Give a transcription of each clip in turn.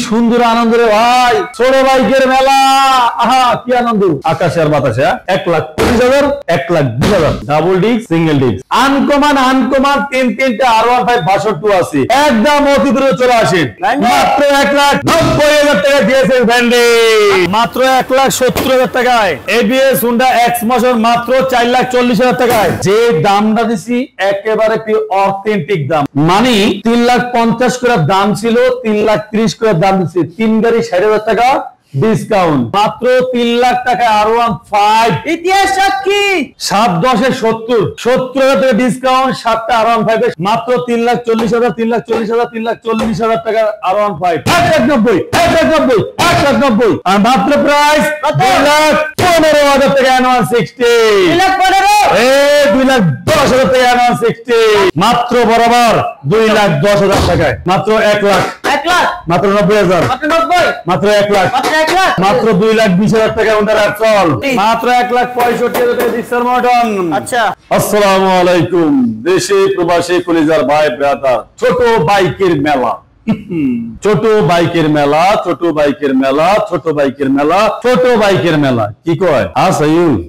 সুন্দর আনন্দ রে ভাই, ছোট বাইকের মেলা। আহা কি আনন্দ, আকাশে আর বাতাসে। 1,20,000, 1,20,000, double disc, single disc, uncommon তিনটা R15 ভার্সন 2 আছে। একদম অতি দ্রুত চলে আসেন, মাত্র 1,90,000 টাকা দিয়েছে ভ্যান্ডে, মাত্র 1,70,000 টাকায়। এবিএস হুন্ডা এক্স মোশন মাত্র 4,40,000 টাকায়। যে দামটা দিছি একেবারে অথেন্টিক দাম, মানে 3,50,000 করে দাম ছিল, 3,30,000 করে দাম দিচ্ছি। 3 গাড়ি 60,000 টাকা ডিসকাউন্ট, মাত্র 3 লাখ টাকা R15। ইতিহাস সাক্ষী, 7-10 70,000 টাকা ডিসকাউন্ট, 7টা R15 মাত্র 3,40,000, 3,40,000, 3,40,000 টাকা R15। 1,90,000 আর মাত্র প্রাইস 2,15,000 টাকা N160, 2,10,000 টাকা N160, মাত্র বরাবর 2,10,000 টাকায়, মাত্র 1 লাখ, মাত্র 90,000, মাত্র 1 লাখ, মাত্র 2,20,000 টাকা ওনার চল, মাত্র 1,65,000 টাকা ডিক্সার মডন। আচ্ছা, আসসালামু আলাইকুম দেশে প্রবাসী কলিজার ভাই ব্রাদার। ছোট বাইকের মেলা, ছোট বাইকের মেলা, ছোট বাইকের মেলা, ছোট বাইকের মেলা, ছোট বাইকের মেলা কি কয়?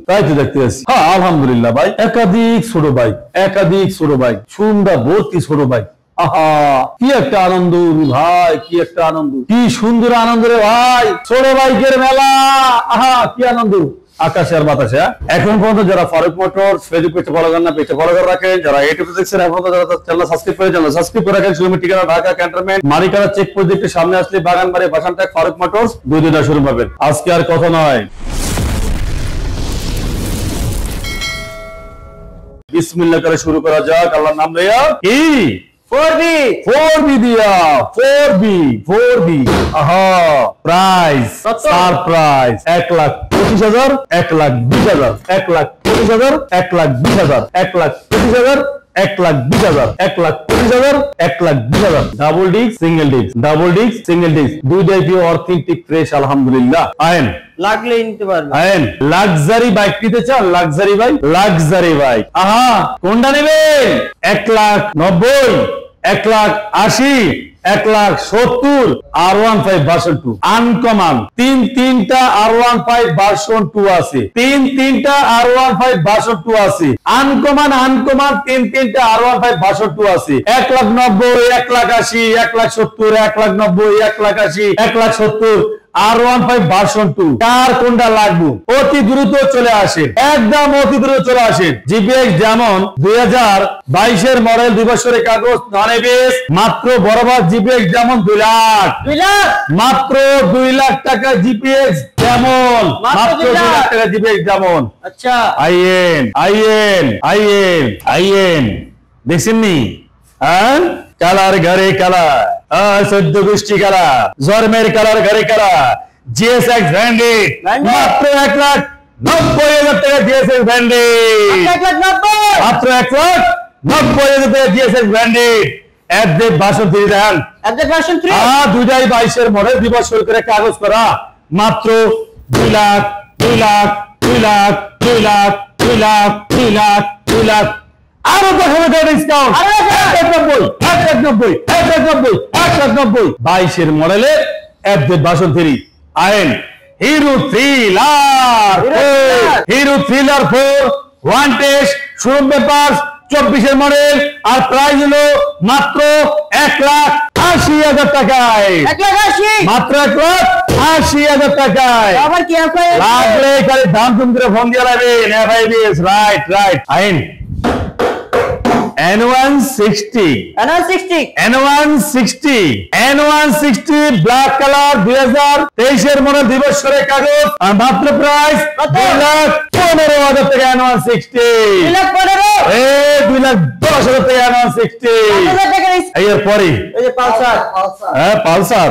তাই তো দেখতে আসছি। হ্যাঁ আলহামদুলিল্লাহ ভাই, একাধিক ছোট বাইক, একাধিক ছোট বাইক, সুন্দর ভর্তি ছোট বাইক। আহা কি একটা আনন্দ ভাই, কি একটা আনন্দ, কি সুন্দর আনন্দ রে ভাই, ছোট বাইকের মেলা। আহা কি আনন্দ, আকাশে আর বাতাসে। এখন পর্যন্ত যারা ফারুক মোটরস ফেসবুক পেজে ফলো করেন না, পেজে ফলো করে রাখেন। যারা ইউটিউবে দেখছেন এখন যারা চ্যানেল সাবস্ক্রাইব করে চ্যানেল সাবস্ক্রাইব করে রাখেন। সুমি ঠিকানা ঢাকা ক্যান্টনমেন্ট মানিকারা চেক পোস্ট একটু সামনে আসলে বাগানবাড়ি বাসানটাক ফারুক মোটরস, 2 শুরু পাবেন। আজকে আর কথা নয়, বিসমিল্লাহ করে শুরু করা যাক আল্লাহর নাম লইয়া। কি 4B দিয়া 4B। আহা price surprise 1,25,000, 1,20,000, 1,25,000, 1,20,000, 1,25,000, 1,20,000, 1,25,000, 1,20,000, double disc, single disc, double disc, single disc, দুইটাই পিও অথেন্টিক ফ্রেশ আলহামদুলিল্লাহ। আইন লাগলে নিতে পারবেন। আইন লাক্সারি বাইক নিতে চান, লাক্সারি বাইক, লাক্সারি বাইক। আহা কোনটা নেবেন? 1,90,000, 1,80,000, 1,70,000 R15 ভার্সন 2 আনকমন। তিনটা R15 ভার্সন 2 আছে, তিনটা R15 ভার্সন 2 আছে, আনকমন তিনটা R15 ভার্সন 2 আছে। 1,90,000, 1,80,000, 1,70,000, 1,90,000, 1,80,000, 1,70,000 R15 ভার্সন 2। কার কোনটা লাগবে? অতি দ্রুত চলে আসেন, একদম অতি দ্রুত চলে আসেন। জিপিএক্স যেমন 2022 এর মডেল, 2 বছরের কাগজ, নন এবিএস, মাত্র বরাবর জিপিএক্স যেমন 2 লাখ, মাত্র 2 লাখ টাকা জিপিএক্স যেমন, মাত্র 2 লাখ টাকা জিপিএক্স যেমন। আচ্ছা আইএন দেখছেন নি? হ্যাঁ কালার ঘরে কালার, 14 গোষ্ঠী কালার, জর্মের কালার ঘরে কালার, জিএসএক্স ব্র্যান্ডেড, মাত্র 1,90,000 টাকা জিএসএক্স ব্র্যান্ডেড, মাত্র 1,90,000 টাকা জিএসএক্স ব্র্যান্ডেড। আপডেট ভার্সন 3 দেন, আপডেট ভার্সন 3 2022 এর মডেল, 2 বছর করে কাগজ করা, মাত্র 2 লাখ, 2 লাখ, 2 লাখ, 2 লাখ, 2 লাখ, 2 লাখ, 2 লাখ, আরো 10,000 ডিসকাউন্ট, 1,90,000, 22 এর মডেলের আপডেট ভার্সন 3। আইন hero thriller, hero thriller 4 one test, showroom papers, 24 এর মডেল, আর প্রাইস হলো মাত্র 1,80,000 টাকায়, 1,80,000, মাত্র 1,80,000 টাকায়। আবার কি লাগলে খালি দাম কম করে ফোন দিয়ে লাগবেন। এফআইবিএস রাইট। আইন N160 ব্ল্যাক কালার, 2023 এর মডেল, 2 বছরের কাগজ, আর মাত্র প্রাইস 2,15,000 টাকা N160, 2,10,000 টাকা N160। এরপরে পালসার,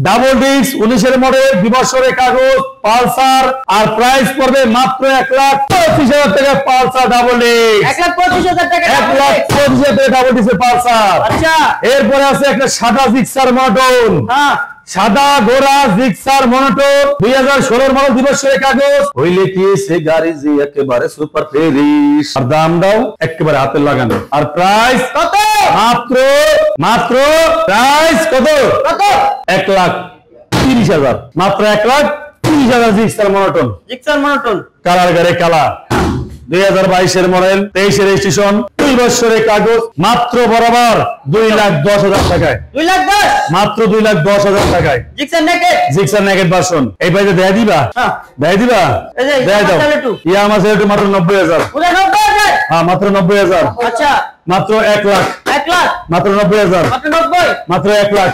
ডাবল ডিস্ক, 19 এর মডেল, 2 বছরের কাগজ, পালসার, আর প্রাইস পড়বে মাত্র 1,25,000 টাকা পালসার ডাবল ডিস্ক, 1,25,000 টাকা ডাবল ডিস্ক পালসার। আচ্ছা এরপরে আছে একটা সাদা জিক্সার মডেল, সাদা গোরা জিক্সার মনোটোন 2016 মডেল দিবসের কাগজ হইলে কি সে গাড়ি যে একেবারে সুপার ফ্রেশ। আর দাম দাও একেবারে হাতে লাগানো। আর প্রাইস কত? মাত্র প্রাইস কত? 1,30,000 মাত্র 1,30,000 জিক্সার মনোটোন কালার গাড়ি কালার 2022 মডেল 23 রেজিস্ট্রেশন 2 বছরের কাগজ মাত্র বরাবর 2,10,000 টাকায়। 2,10,000 মাত্র 2,10,000 টাকায় জিক্সার নেকেট ভার্সন। এই পাইতে দেয়া দিবা? দেয়া দিবা? দেয়া দাও। ইয়ামাহা সেলেটো মাত্র 90,000। হ্যাঁ মাত্র 90,000। আচ্ছা মাত্র 1 লাখ মাত্র 90,000 মাত্র 1 lakh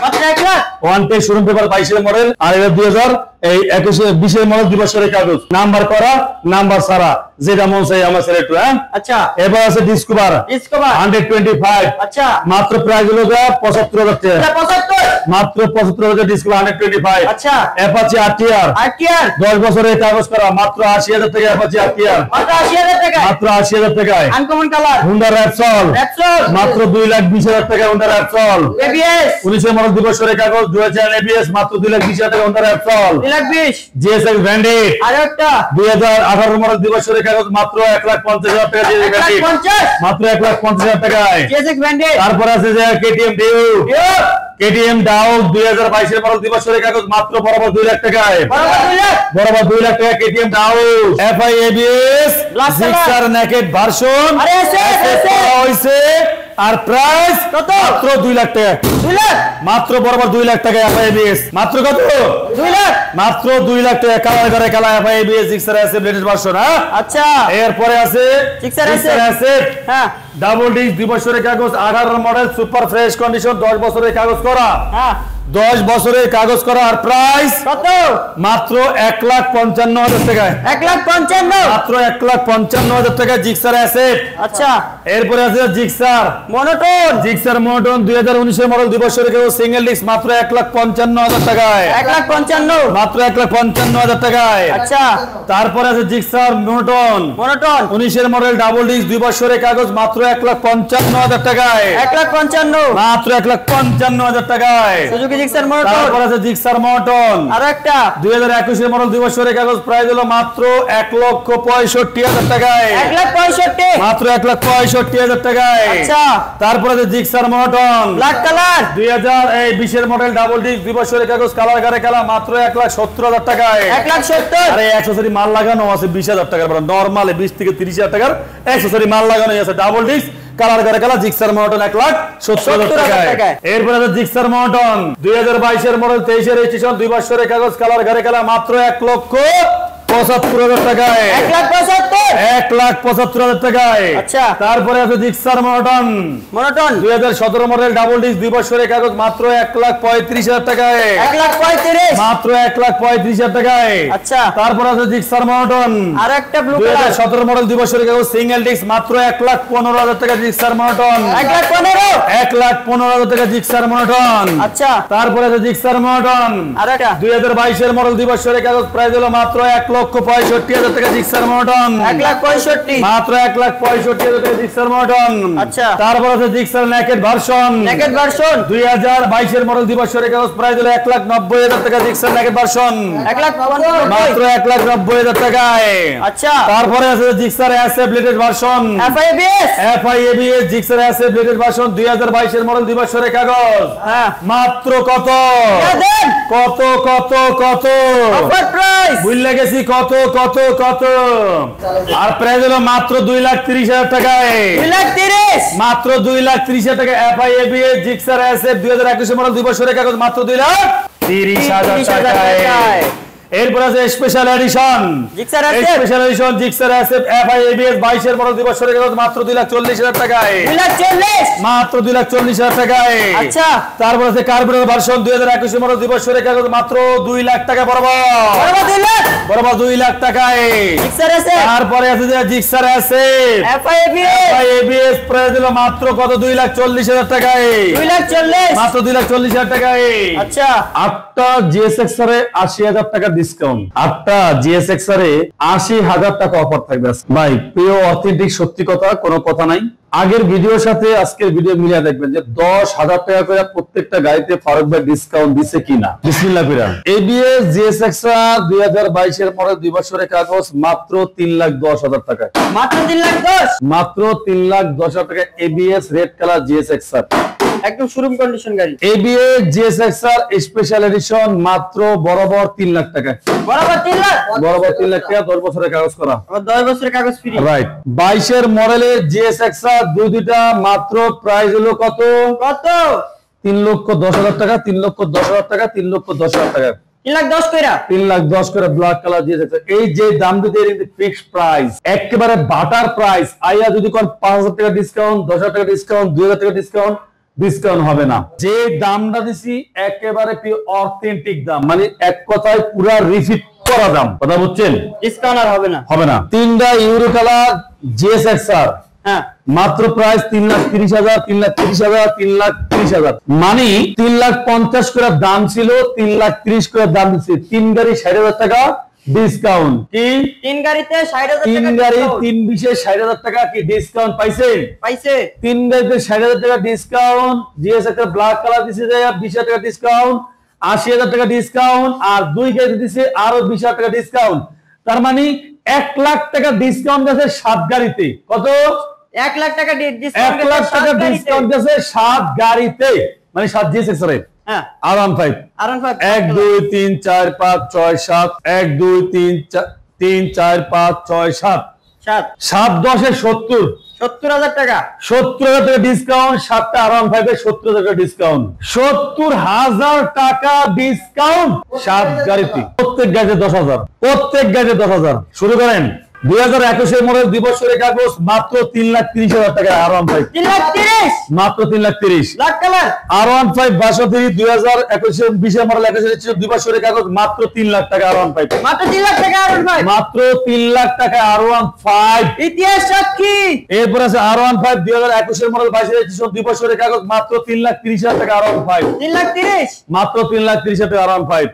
one tech showroom paper 22 model আর এটা 2020 মডেল দিবসের কাগজ নাম্বার করা নাম্বার সারা যেটা মন চাই আমার সেলেটো। হ্যাঁ আচ্ছা এবার আছে ডিসকভার 125। আচ্ছা মাত্র প্রাইস হলো 75,000 টাকা। 75 মাত্র 75,000 ডিসকভার 125। আচ্ছা অ্যাপাচি আরটিআর 10 বছরের কাগজ করা মাত্র 80,000 টাকা। অ্যাপাচি আরটিআর মাত্র 80,000 টাকা মাত্র 80,000 টাকায়। আনকমন কালার হুন্ডা র‍্যাপসল মাত্র 2,20,000 টাকা। হুন্ডা র‍্যাপসল এবিএস 19 মডেল দিবসের কাগজ 2000 এবিএস মাত্র 2,20,000 টাকা। হুন্ডা র‍্যাপসল 2,20,000 জিএসএক্স ব্র্যান্ডেড আরেকটা 2018 মডেল দিবসের কাগজ মাত্র 1,50,000 টাকা। জিএসএক্স 1,50,000 মাত্র 1,50,000 টাকায় জিএসএক্স ব্র্যান্ডেড। তারপর আছে যে কেটিএম ডাউক 2022 মডেল দিবসের কাগজ মাত্র বরাবর 2 লাখ টাকায়। বরাবর 2 লাখ টাকা KTM Duke FI ABS Gixxer naked version আরে এসে হইছে। আর প্রাইস কত? মাত্র 2 লাখ টাকা। 2 লাখ মাত্র বরাবর 2 লাখ টাকা। এফআই এবিএস মাত্র কত? 2 লাখ মাত্র 2 লাখ টাকা। কালার করে কালার এফআই এবিএস জিক্সার আছে লেটেস্ট ভার্সন। হ্যাঁ আচ্ছা এরপরে আছে জিক্সার আছে হ্যাঁ ডাবল ডিস্ক 2 বছরের কাগজ 18 মডেল সুপার ফ্রেশ কন্ডিশন 10 বছরের কাগজ করা। হ্যাঁ 10 বছরের কাগজ করা। আর প্রাইস কত? মাত্র 1,55,000 টাকায়। 1,55,000 মাত্র 1,55,000 টাকা জিক্সার অ্যাসেট। আচ্ছা এরপরে আছে জিক্সার মনোটোন 2019 মডেল 2 বছরের কাগজ সিঙ্গেল ডিস্ক মাত্র 1,55,000 টাকায়। 1,55,000 মাত্র 1,55,000 টাকায়। আচ্ছা তারপরে আছে Gixxer monotone 19 model double disc 2 বছরের কাগজ মাত্র 1,55,000 টাকায়। 1,55,000 মাত্র 1,55,000 টাকায়। জিক্সার মনোটোন তারপর আছে জিক্সার মনোটোন আরেকটা 2021 মডেল 2 বছরের কাগজ প্রাইস হলো মাত্র 1,65,000 টাকায়। 1,65,000 মাত্র 1,65,000 টাকায়। আচ্ছা তারপর আছে Gixxer monotone black colour 2020 model double disc 2 বছরের কাগজ কালার করে কালার মাত্র 1,70,000 টাকায়। 1,70,000 আরে অ্যাকসেসরি মাল লাগানো আছে 20,000 টাকার। নরমালি 20 থেকে 30,000 টাকার অ্যাকসেসরি মাল লাগানো আছে ডাবল ডিস্ক কালার করে কালার জিক্সার মনোটোন 1,70,000 টাকায়। এরপর আছে জিক্সার মনোটোন 2022 মডেল 23 রেজিস্ট্রেশন 2 বছরের কাগজ কালার করে কালার মাত্র 1,75,000 টাকায়। 1,75,000 টাকায়। আচ্ছা তারপরে আছে Gixxer monotone 2017 model double disc 2 বছরের কাগজ মাত্র 1,35,000 টাকায়। 1,35,000 মাত্র 1,35,000 টাকায়। আচ্ছা তারপরে আছে জিক্সার মনোটোন আরেকটা ব্লু কালার 2017 মডেল 2 বছরের কাগজ সিঙ্গেল ডিস্ক মাত্র 1,15,000 টাকা জিক্সার মনোটোন। 1,15,000 টাকা জিক্সার মনোটোন। আচ্ছা তারপরে আছে জিক্সার মনোটোন আরেকটা 2022 মডেল 2 বছরের কাগজ প্রাইস হলো মাত্র 1,65,000 টাকা জিক্সার মনোটোন। 1,65,000 মাত্র 1,65,000 টাকা জিক্সার মনোটোন। আচ্ছা তারপর আছে জিক্সার নেকেট ভার্সন 2022 মডেল 2 বছরের কাগজ প্রাইস হলো 1,90,000 টাকা জিক্সার নেকেট ভার্সন। 1,90,000 মাত্র 1,90,000 টাকায়। আচ্ছা তারপরে আছে Gixxer asset latest version FI ABS Gixxer asset latest version 2022 model 2 বছরের কাগজ। হ্যাঁ মাত্র কত কত কত কত অফার প্রাইস বুঝলে গেছি কত কত কত। আর প্রাইস হলো মাত্র 2,30,000 টাকায়। 2,30,000 মাত্র 2,30,000 টাকা। এফআইএবিএস জিক্সার অ্যাসেট 2021 মডেল 2 বছরের কাগজ মাত্র 2,30,000 টাকায়। এরপর আছে special edition Gixxer asset special edition Gixxer asset FI ABS 22 model 2 বছরের কাগজ মাত্র 2,40,000 টাকায়। 2,40,000 মাত্র 2,40,000 টাকায়। আচ্ছা তারপর আছে কার্বোরেটর ভার্সন 2021 মডেল 2 বছরের কাগজ মাত্র 2 লাখ টাকা বরাবর 2 লাখ টাকায় জিক্সার অ্যাসেট। তারপরে আছে যে জিক্সার অ্যাসেট এফআইএবিএস প্রাইস হলো মাত্র কত 2,40,000 টাকায়। 2,40,000 মাত্র 2,40,000 টাকায়। আচ্ছা 8টা জিএসএক্স এর 80,000 টাকা ডিসকাউন্ট। 8টা GSXR এ 80,000 টাকা অফার থাকবে ভাই। প্রিয় অথেন্টিক সত্যি কথা, কোনো কথা নাই। আগের ভিডিওর সাথে আজকের ভিডিও মিলিয়ে দেখবেন যে 10,000 টাকা করে প্রত্যেকটা গাড়িতে ফারুক ভাই ডিসকাউন্ট দিছে কিনা। বিসমিল্লাহ কইরা ABS GSXR 2022 এর মডেল 2 বছরের কাগজ মাত্র 3,10,000 টাকা। মাত্র 3,10,000, মাত্র 3,10,000 টাকা ABS রেড কালার GSXR, একদম শোরুম কন্ডিশন গাড়ি। ABS GSXR স্পেশাল এডিশন মাত্র বরাবর 3 লাখ টাকা। বরাবর 3 লাখ, বরাবর 3 লাখ টাকা, 10 বছরের কাগজ করা। আবার 10 বছরের কাগজ ফ্রি। রাইট। 22 এর মডেলের GSXR দুইটা মাত্র প্রাইস হলো কত? 3,10,000 টাকা, 3,10,000 টাকা, 3,10,000 টাকা, 3,10,000 কইরা, 3,10,000 করে ব্ল্যাক কালার GSXR। এই যে দাম দিতে ফিক্সড প্রাইস, একেবারে বাটার প্রাইস। আইয়া যদি কোন 5,000 টাকা ডিসকাউন্ট, 10,000 টাকা ডিসকাউন্ট, 2,000 টাকা ডিসকাউন্ট হবে না। যে দামটা দিছি একেবারে অথেন্টিক দাম, মানে এক কথায় পুরা রিফিট করা দাম। কথা বুঝছেন? ডিসকাউন্ট আর হবে না, হবে না। 3টা ইউরো কালার GSXR হ্যাঁ মাত্র প্রাইস 3,30,000, 3,30,000, 3,30,000, মানে 3,50,000 করে দাম ছিল, 3,30,000 করে দাম দিচ্ছে। 3 গাড়ি 60,000 টাকা ডিসকাউন্ট। কি 3 গাড়িতে 60,000 3 টাকা গাড়ি discount? 3 বিশে 60,000 টাকা কি ডিসকাউন্ট পাইছেন? পাইছে। 3 গাড়িতে 60,000 টাকা ডিসকাউন্ট। GSXR ব্ল্যাক কালার দিছে যে 20,000 টাকা ডিসকাউন্ট, 80,000 টাকা ডিসকাউন্ট, আর 2 গাড়ি দিছে আরো 20,000 টাকা ডিসকাউন্ট। তার মানে 1 লাখ টাকা ডিসকাউন্ট আছে 7 গাড়িতে। কত? 1 লাখ টাকা 1 ডিসকাউন্ট, লাখ টাকা ডিসকাউন্ট আছে 7 গাড়িতে, মানে 7 GSXR এর। হ্যাঁ R15 R15 1 2 3 4 5 6 7 1 2 3 4 5 6 7 7 10 এ 70,000 টাকা, 70,000 টাকা ডিসকাউন্ট। 7টা R15 এ 70,000 টাকা ডিসকাউন্ট, 70,000 টাকা ডিসকাউন্ট 7 গাড়িতে। প্রত্যেক গাড়িতে 10,000, প্রত্যেক গাড়িতে 10,000। শুরু করেন। 2021 এর মডেল 2 বছরের কাগজ মাত্র 3,30,000 টাকা R15, 3,30,000 মাত্র 3,30,000। ব্ল্যাক কালার R15 62 2021 এর 20 এর মডেল 21 এর 2 বছরের কাগজ মাত্র 3 লাখ টাকা R15, মাত্র 3 লাখ টাকা R15, মাত্র 3 লাখ টাকা R15। ইতিহাস সাক্ষী। এরপর আছে R15 2021 এর মডেল 22 এর 2 বছরের কাগজ মাত্র 3,30,000 টাকা R15, 3,30,000 মাত্র 3,30,000 টাকা R15।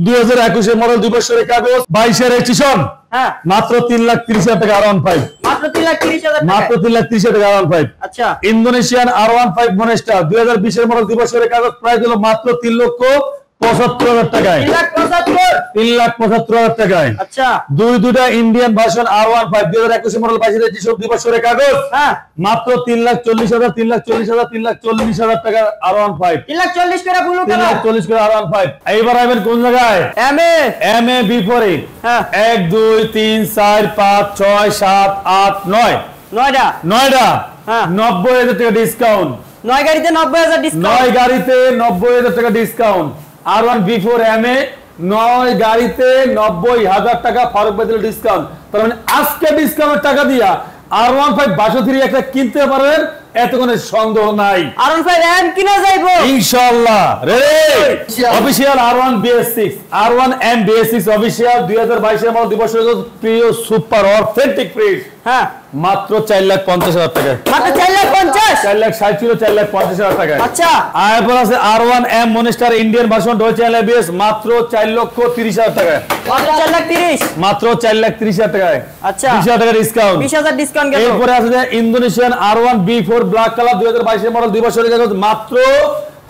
2021 এর মডেল 2 বছরের কাগজ 22 এর রেজিস্ট্রেশন, হ্যাঁ মাত্র 3,30,000 টাকা R15, মাত্র 3,30,000 টাকা, মাত্র 3,30,000 টাকা R15। আচ্ছা ইন্দোনেশিয়ান R15 মনেস্টার 2020 এর মডেল 2 বছরের কাগজ প্রাইস হলো মাত্র 3,75,000 টাকায়, 3,75,000, 3,75,000 টাকায়। আচ্ছা দুইটা ইন্ডিয়ান ভার্সন R15 2021 মডেল 22 এর 2 বছরের কাগজ, হ্যাঁ মাত্র 3,40,000, 3,40,000, 3,40,000 টাকা R15, 3,40,000 করে ব্লু কালার, 3,40,000 করে R15। এইবার আইবেন কোন জায়গায়? MA B4 এ। হ্যাঁ 1 2 3 4 5 6 7 8 9, নয়টা হ্যাঁ 90,000 টাকা ডিসকাউন্ট। 9 গাড়িতে 90,000 ডিসকাউন্ট, 9 গাড়িতে 90,000 টাকা ডিসকাউন্ট। R1 B4 MA 9 গাড়িতে 90,000 টাকা ফারুক ভাই দিল ডিসকাউন্ট। তার মানে আজকে ডিসকাউন্টের টাকা দিয়া R15 62 একটা কিনতে পারবেন, এত কোনো সন্দেহ নাই। R15 M কিনা যাইবো ইনশাআল্লাহ। Ready? Official R1 BS6, R1 M BS6 official 2022 এর মডেল 2 বছরের প্রিয় সুপার অথেন্টিক প্রিন্ট, হ্যাঁ মাত্র 4,50,000 টাকা, মাত্র 4,50,000, 4,60,000 ছিল 4,50,000 টাকা। আচ্ছা এরপর আছে R1 M মনিস্টার Indian version Deutsche ABS মাত্র 4,30,000 টাকা, মাত্র 4,30,000, মাত্র 4,30,000 টাকায়, আচ্ছা 20,000 টাকা ডিসকাউন্ট, 20,000 ডিসকাউন্ট গেল। এরপরে আছে যে Indonesian R1 B4 black colour 2022 এর মডেল 2 বছরের কাগজ মাত্র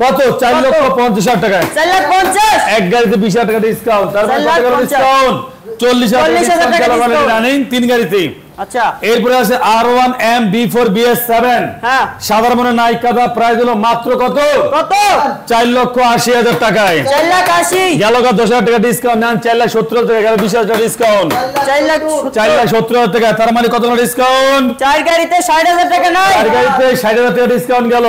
কত? 4,50,000 টাকায়, 4,50,000, এক গাড়িতে 20,000 টাকা ডিসকাউন্ট। তারপর কত টাকা ডিসকাউন্ট? 40,000 টাকা রানিং 3 গাড়িতে। আচ্ছা এরপরে আছে R1 M B4 BS7, হ্যাঁ সাধারণ নাইকাদা প্রাইস হলো মাত্র কত? 4,80,000 টাকায়, 4,80,000, গেল 10,000 টাকা ডিসকাউন্ট নেন 4,70,000 টাকা, গেল 20,000 টাকা ডিসকাউন্ট, 4,70,000 টাকা। তার মানে কত ডিসকাউন্ট? 4 গাড়িতে 60,000 টাকা নাই, 4 গাড়িতে 60,000 টাকা ডিসকাউন্ট গেল।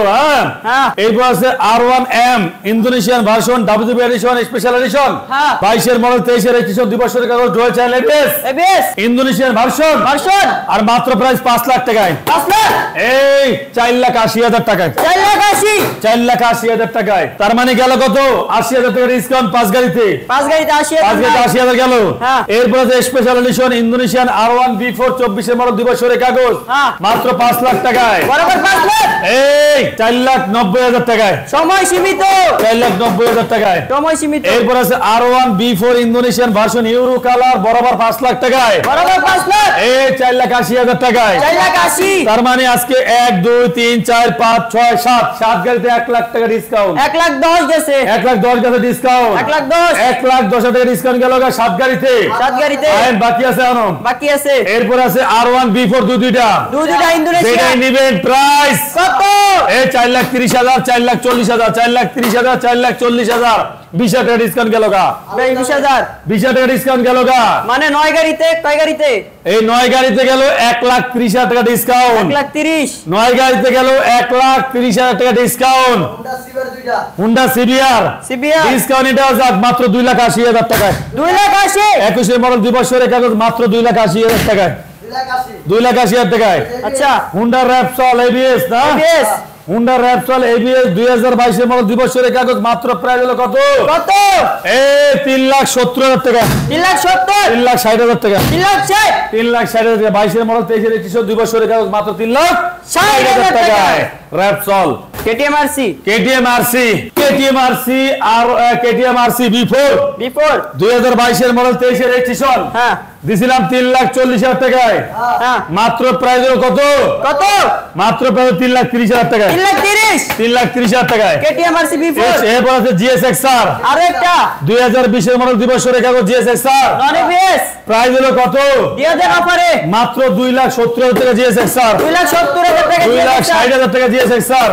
হ্যাঁ এরপর আছে R1 M Indonesian version WB addition special edition, হ্যাঁ 22 এর মডেল 23 এর রেজিস্ট্রেশন 2 বছরের কাগজ ডয়েচে ABS ABS Indonesian version discount আর মাত্র প্রাইস 5 লাখ টাকায় 5 লাখ এই 4,80,000 টাকায় 4,80,000 4,80,000 টাকায়। তার মানে গেল কত 80,000 টাকা ডিসকাউন্ট 5 গাড়িতে 5 গাড়িতে 80,000 80,000 গেল। হ্যাঁ। এরপরে যে special edition Indonesian R1 B4 24 এর মডেল 2 বছরের কাগজ হ্যাঁ। মাত্র 5 লাখ টাকায় বরাবর 5 লাখ এই 4,90,000 টাকায় সময় সীমিত 4,90,000 টাকায়। সময় সীমিত এরপর আছে R1 B4 Indonesian version euro colour বরাবর 5 লাখ টাকায় বরাবর 5 লাখ এই 4,80,000 টাকায়। 4,80,000 তার মানে আজকে 1 2 3 4 5 6 7 7 গাড়িতে 1 লাখ টাকা ডিসকাউন্ট 1,10,000 গেছে 1,10,000 টাকা ডিসকাউন্ট 1,10,000 1,10,000 টাকা ডিসকাউন্ট গেল 7 গাড়িতে 7 গাড়িতে আইন বাকি আছে আনো। বাকি আছে এরপর আছে R1 B4 দুইটা দুইটা ইন্দোনেশিয়া যেটাই নিবেন প্রাইস কত এই 4,30,000 4,40,000 4,30,000 4,40,000 20,000 টাকা ডিসকাউন্ট গেল 20,000 20,000 টাকা ডিসকাউন্ট গেল মানে 9 গাড়িতে কয় গাড়িতে এই 9 গাড়িতে গেল 1,30,000 টাকা ডিসকাউন্ট 1,30,000 9 গাড়িতে গেল 1,30,000 টাকা discount Honda CBR CBR discount এটা যাক মাত্র 2,80,000 টাকায় 2,80,000 21 এর মডেল 2 বছরের কাগজ মাত্র 2,80,000 টাকায় 2,80,000 টাকায়। আচ্ছা হুন্ডা র্যাপসল এবিএস না ABS হুন্ডা র্যাপসল এবিএস 2022 এর মডেল 2 বছরের কাগজ মাত্র প্রাইস হলো কত কত এই 3,70,000 টাকা 3,70,000 3,60,000 টাকা 3,60,000 3,60,000 টাকা 22 এর মডেল 23 এর 21 2 বছরের কাগজ মাত্র 3,60,000 3,60,000 টাকায় টাকায়। Repsol KTM RC KTM RC আর KTM RC B4 B4 2022 এর মডেল 23 এর এডিশন হ্যাঁ দিছিলাম 3,40,000 টাকায় হ্যাঁ মাত্র প্রাইস হলো কত কত মাত্র প্রাইস 3,30,000 টাকায় 3,30,000 3,30,000 টাকায়। KTM RC B4 এরপর আছে GSX-R আরো একটা 2020 এর মডেল 2 বছরের কাগজ GSX-R নন ABS প্রাইস হলো কত 2000 অফারে মাত্র 2,70,000 টাকা GSX-R 2,70,000 টাকা 2,60,000 টাকা GSX-R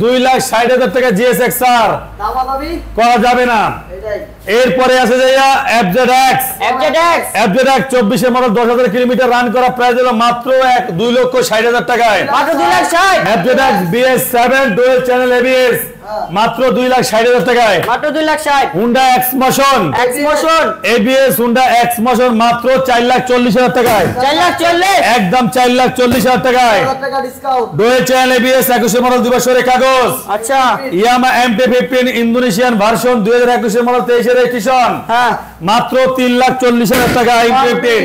2,60,000 টাকা GSX-R করা যাবে না। এরপরে আছে যে FZX FZX 24 এর মডেল 10,000 কিলোমিটার রান করা প্রাইস হলো মাত্র 2,60,000 টাকায় মাত্র 2,60,000 FZX BS7 dual channel ABS মাত্র 2,60,000 টাকায়। মাত্র 2,60,000 Honda X-Motion X-Motion ABS Honda X-Motion মাত্র 4,40,000 টাকায় 4,40,000 একদম 4,40,000 টাকায় ডুয়াল চ্যানেল ABS 21 মডেল 2 বছরের কাগজ আচ্ছা ইয়ামা MT-15 ইন্দোনেশিয়ান ভার্সন 2021 এর মডেল 23 এর এডিশন হ্যাঁ মাত্র 3,40,000 টাকা MT-15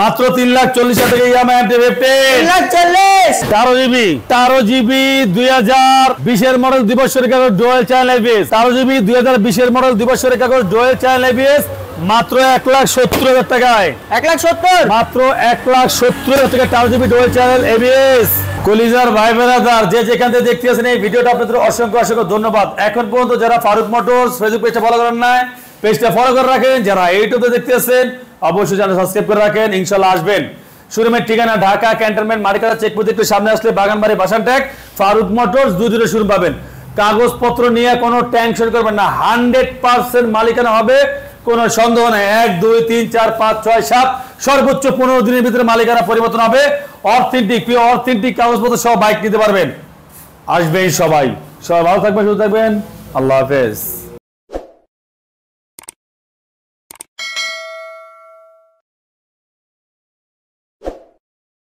মাত্র 3,40,000 টাকা ইয়ামা MT-15 3,40,000 13 জিবি 2020 এর মডেল 2 বছরের কাগজ ডুয়াল চ্যানেল ABS 13 জিবি 2020 এর মডেল 2 বছরের কাগজ ডুয়াল চ্যানেল ABS মাত্র 1,70,000 টাকায় 1,70,000 মাত্র 1,70,000 টাকা 13 জিবি ডুয়াল চ্যানেল ABS। কলিজার ভাই ব্রাদার যে যেখান থেকে দেখতে আছেন এই ভিডিওটা আপনাদের অসংখ্য অসংখ্য ধন্যবাদ। এখন পর্যন্ত যারা ফারুক মোটরস ফেসবুক পেজটা ফলো করেন না পেজটা ফলো করে রাখেন, যারা ইউটিউবে দেখতে আছেন অবশ্যই চ্যানেল সাবস্ক্রাইব করে রাখেন, ইনশাআল্লাহ আসবেন। শোরুমের ঠিকানা ঢাকা ক্যান্টনমেন্ট মার্কেট চেকপোস্ট একটু সামনে আসলে বাগানবাড়ি বাসানটেক ফারুক মোটরস দুই দুটো শোরুম পাবেন। কাগজপত্র নিয়ে কোনো টেনশন করবেন না, 100% মালিকানা হবে, কোনো সন্দেহ নেই। 1 2 3 4 5 6 7 সর্বোচ্চ 15 দিনের ভিতরে মালিকানা পরিবর্তন হবে। অথেন্টিক কাগজপত্র সহ বাইক নিতে পারবেন। আসবেন সবাই ভালো থাকবেন, সুস্থ থাকবেন। আল্লাহ হাফেজ।